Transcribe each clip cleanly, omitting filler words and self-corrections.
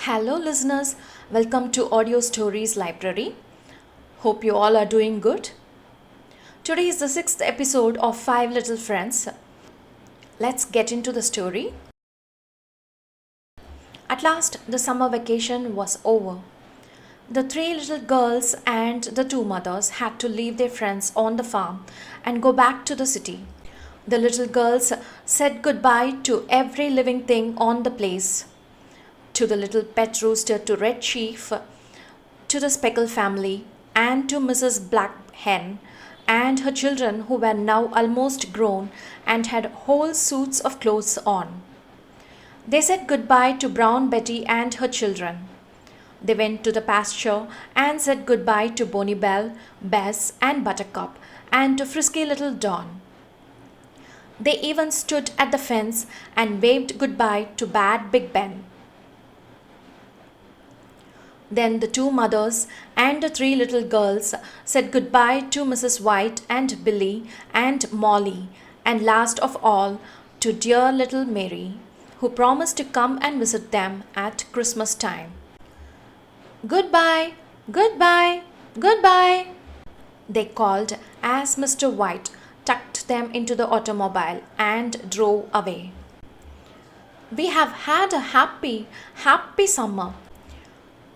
Hello, listeners. Welcome to Audio Stories Library. Hope you all are doing good. Today is the sixth episode of Five Little Friends. Let's get into the story. At last, the summer vacation was over. The three little girls and the two mothers had to leave their friends on the farm and go back to the city. The little girls said goodbye to every living thing on the place. To the little pet rooster, to Red Chief, to the Speckle family, and to Mrs. Black Hen and her children who were now almost grown and had whole suits of clothes on. They said goodbye to Brown Betty and her children. They went to the pasture and said goodbye to Bonny Bell, Bess, and Buttercup, and to frisky little Dawn. They even stood at the fence and waved goodbye to Bad Big Ben. Then the two mothers and the three little girls said goodbye to Mrs. White and Billy and Molly, and last of all to dear little Mary, who promised to come and visit them at Christmas time. Goodbye, goodbye, goodbye, they called as Mr. White tucked them into the automobile and drove away. We have had a happy, happy summer.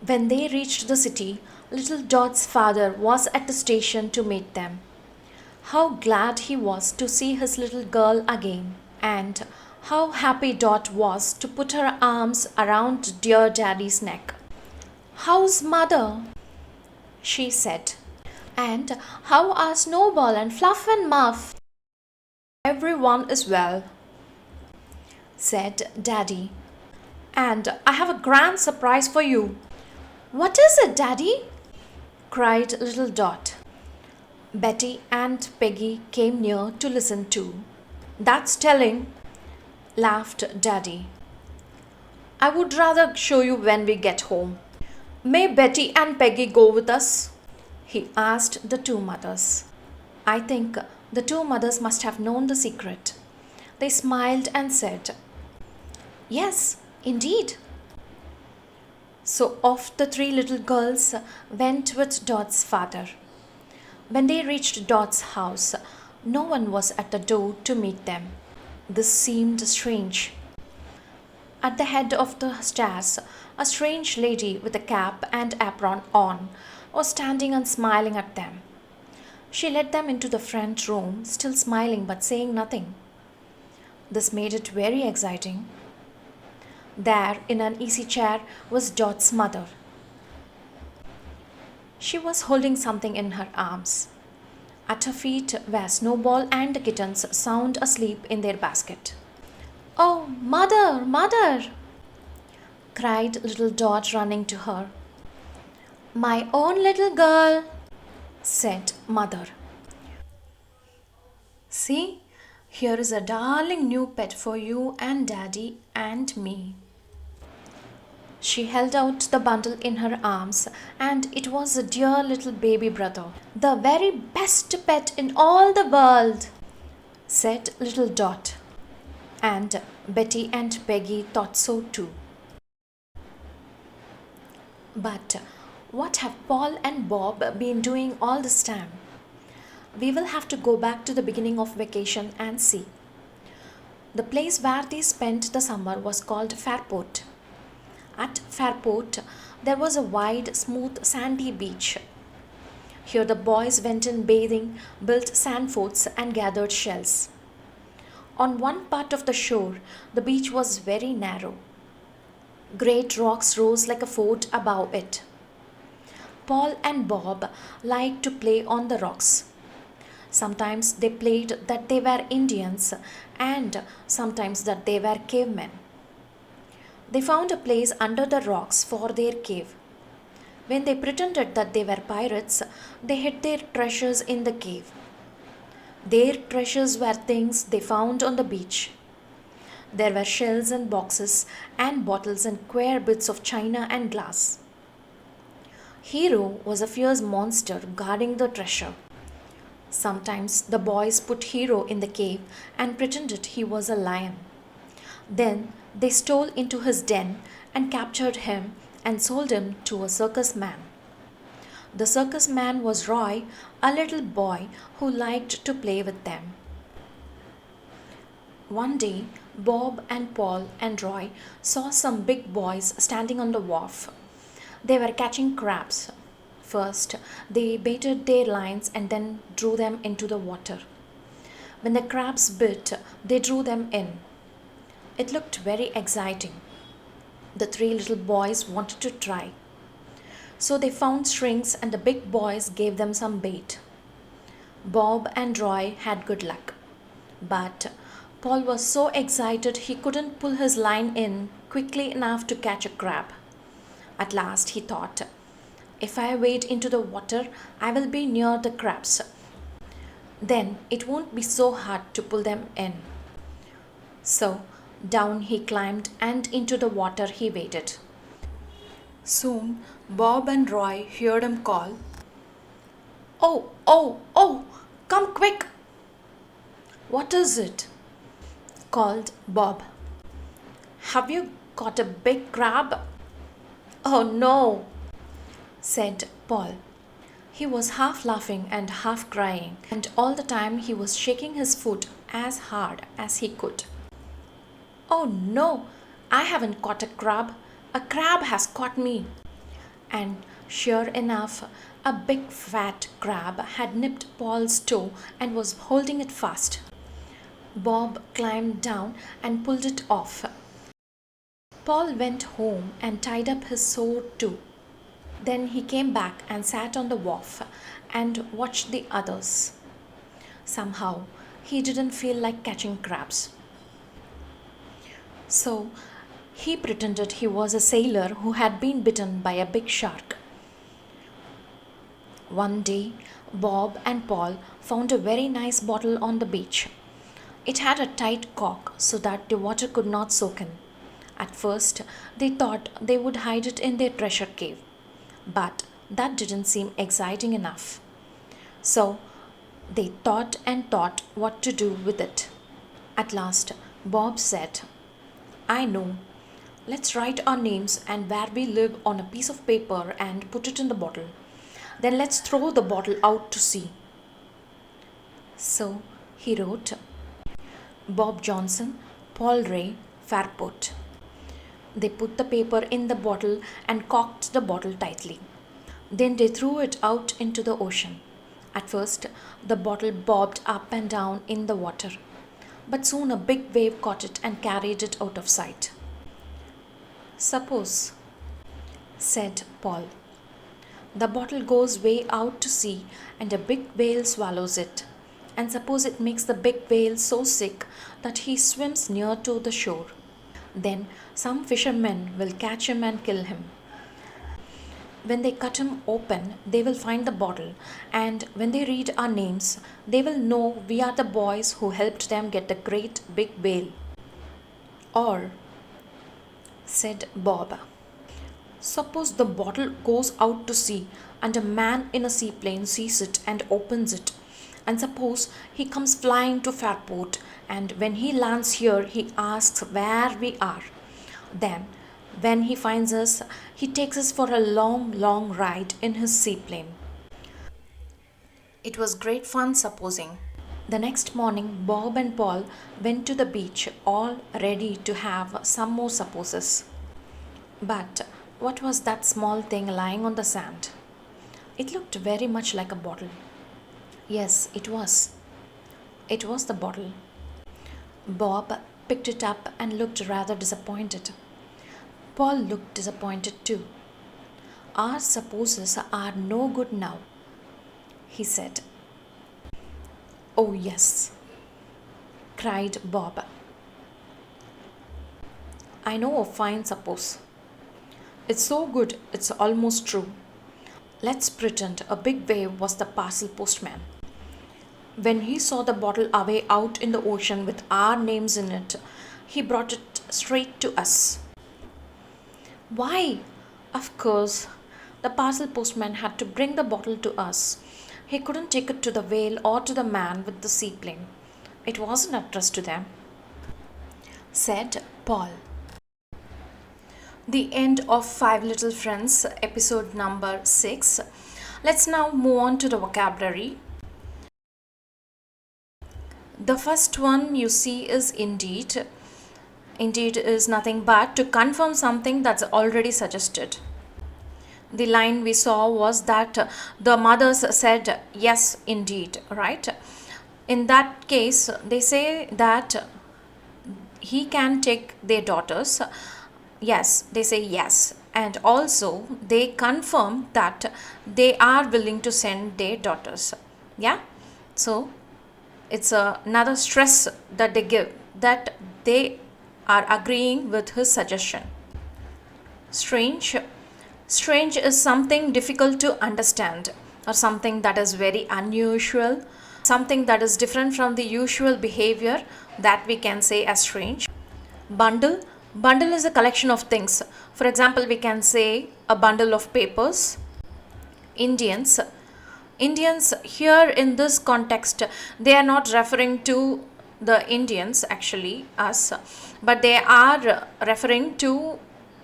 When they reached the city, little Dot's father was at the station to meet them. How glad he was to see his little girl again, and how happy Dot was to put her arms around dear Daddy's neck. "How's mother?" she said. "And how are Snowball and Fluff and Muff?" "Everyone is well," said Daddy. "And I have a grand surprise for you." "What is it, Daddy?" cried little Dot. Betty and Peggy came near to listen too. "That's telling," laughed Daddy. "I would rather show you when we get home." "May Betty and Peggy go with us?" he asked the two mothers. I think the two mothers must have known the secret. They smiled and said, "Yes, indeed." So off the three little girls went with Dot's father. When they reached Dot's house, no one was at the door to meet them. This seemed strange. At the head of the stairs, a strange lady with a cap and apron on was standing and smiling at them. She led them into the front room, still smiling but saying nothing. This made it very exciting. There, in an easy chair, was Dot's mother. She was holding something in her arms. At her feet were Snowball and the kittens sound asleep in their basket. "Oh, mother, mother!" cried little Dot, running to her. "My own little girl," said mother. "See, here is a darling new pet for you and Daddy and me." She held out the bundle in her arms, and it was a dear little baby brother. "The very best pet in all the world," said little Dot. And Betty and Peggy thought so too. But what have Paul and Bob been doing all this time? We will have to go back to the beginning of vacation and see. The place where they spent the summer was called Fairport. At Fairport, there was a wide, smooth, sandy beach. Here the boys went in bathing, built sand forts, and gathered shells. On one part of the shore, the beach was very narrow. Great rocks rose like a fort above it. Paul and Bob liked to play on the rocks. Sometimes they played that they were Indians, and sometimes that they were cavemen. They found a place under the rocks for their cave. When they pretended that they were pirates, they hid their treasures in the cave. Their treasures were things they found on the beach. There were shells and boxes and bottles and queer bits of china and glass. Hero was a fierce monster guarding the treasure. Sometimes the boys put Hero in the cave and pretended he was a lion. Then they stole into his den and captured him and sold him to a circus man. The circus man was Roy, a little boy who liked to play with them. One day, Bob and Paul and Roy saw some big boys standing on the wharf. They were catching crabs. First, they baited their lines and then drew them into the water. When the crabs bit, they drew them in. It looked very exciting. The three little boys wanted to try. So they found strings and the big boys gave them some bait. Bob and Roy had good luck. But Paul was so excited he couldn't pull his line in quickly enough to catch a crab. At last he thought, if I wade into the water, I will be near the crabs. Then it won't be so hard to pull them in. So down he climbed and into the water he waded. Soon Bob and Roy heard him call, "Oh, oh, oh, come quick!" "What is it?" called Bob. "Have you caught a big crab?" "Oh no," said Paul. He was half laughing and half crying, and all the time he was shaking his foot as hard as he could. "Oh no, I haven't caught a crab. A crab has caught me." And sure enough, a big fat crab had nipped Paul's toe and was holding it fast. Bob climbed down and pulled it off. Paul went home and tied up his sore too. Then he came back and sat on the wharf and watched the others. Somehow, he didn't feel like catching crabs. So, he pretended he was a sailor who had been bitten by a big shark. One day, Bob and Paul found a very nice bottle on the beach. It had a tight cork so that the water could not soak in. At first, they thought they would hide it in their treasure cave, but that didn't seem exciting enough. So, they thought and thought what to do with it. At last, Bob said, "I know. Let's write our names and where we live on a piece of paper and put it in the bottle. Then let's throw the bottle out to sea." So, he wrote, "Bob Johnson, Paul Ray, Fairport." They put the paper in the bottle and corked the bottle tightly. Then they threw it out into the ocean. At first, the bottle bobbed up and down in the water, but soon a big wave caught it and carried it out of sight. "Suppose," said Paul, "the bottle goes way out to sea and a big whale swallows it. And suppose it makes the big whale so sick that he swims near to the shore. Then some fishermen will catch him and kill him. When they cut him open, they will find the bottle, and when they read our names, they will know we are the boys who helped them get the great big whale." "Or," said Bob, "suppose the bottle goes out to sea and a man in a seaplane sees it and opens it. And suppose he comes flying to Fairport, and when he lands here, he asks where we are. Then, when he finds us, he takes us for a long, long ride in his seaplane." It was great fun supposing. The next morning, Bob and Paul went to the beach, all ready to have some more supposes. But what was that small thing lying on the sand? It looked very much like a bottle. Yes, it was. It was the bottle. Bob picked it up and looked rather disappointed. Paul looked disappointed too. "Our supposes are no good now," he said. "Oh, yes," cried Bob. "I know a fine suppose. It's so good it's almost true. Let's pretend a big wave was the parcel postman. When he saw the bottle away out in the ocean with our names in it, he brought it straight to us." "Why? Of course, the parcel postman had to bring the bottle to us. He couldn't take it to the whale or to the man with the seaplane. It wasn't addressed to them," said Paul. The end of Five Little Friends, episode number 6. Let's now move on to the vocabulary. The first one you see is indeed. Indeed is nothing but to confirm something that's already suggested. The line we saw was that the mothers said, yes, indeed, right? In that case, they say that he can take their daughters. Yes, they say yes. And also, they confirm that they are willing to send their daughters. Yeah? So, it's another stress that they give that they are agreeing with his suggestion. Strange. Strange is something difficult to understand or something that is very unusual, something that is different from the usual behavior that we can say as strange. Bundle. Bundle is a collection of things. For example, we can say a bundle of papers. Indians. Indians here in this context, they are not referring to the Indians, actually, us, but they are referring to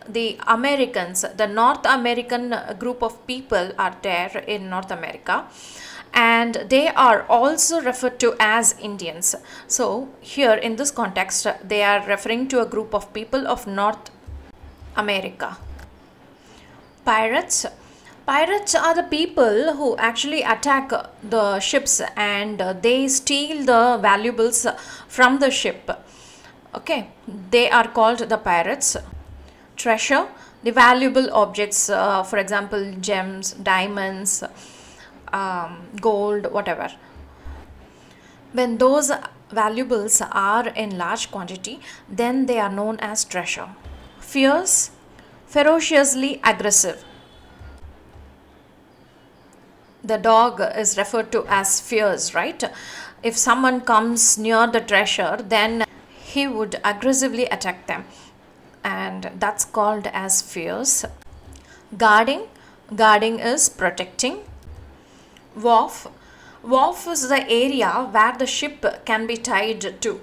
the Americans. The North American group of people are there in North America, and they are also referred to as Indians. So, here in this context, they are referring to a group of people of North America. Pirates. Pirates are the people who actually attack the ships and they steal the valuables from the ship. Okay, they are called the pirates. Treasure, the valuable objects, for example, gems, diamonds, gold, whatever. When those valuables are in large quantity, then they are known as treasure. Fierce, ferociously aggressive. The dog is referred to as fierce, right? If someone comes near the treasure, then he would aggressively attack them, and that's called as fierce. Guarding. Guarding is protecting. Wharf. Wharf is the area where the ship can be tied to.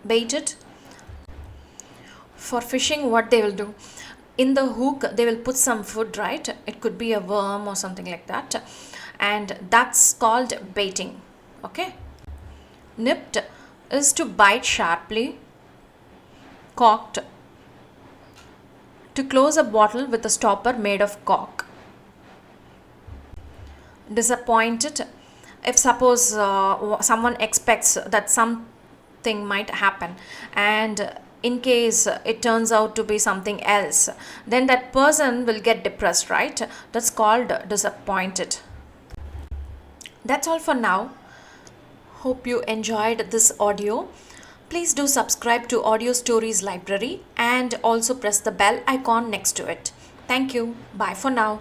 Baited. For fishing, what they will do, in the hook they will put some food, right? It could be a worm or something like that, and that's called baiting. Okay. Nipped is to bite sharply. Corked, to close a bottle with a stopper made of cork. Disappointed, if suppose someone expects that something might happen and in case it turns out to be something else, then that person will get depressed, right? That's called disappointed. That's all for now. Hope you enjoyed this audio. Please do subscribe to Audio Stories Library and also press the bell icon next to it. Thank you. Bye for now.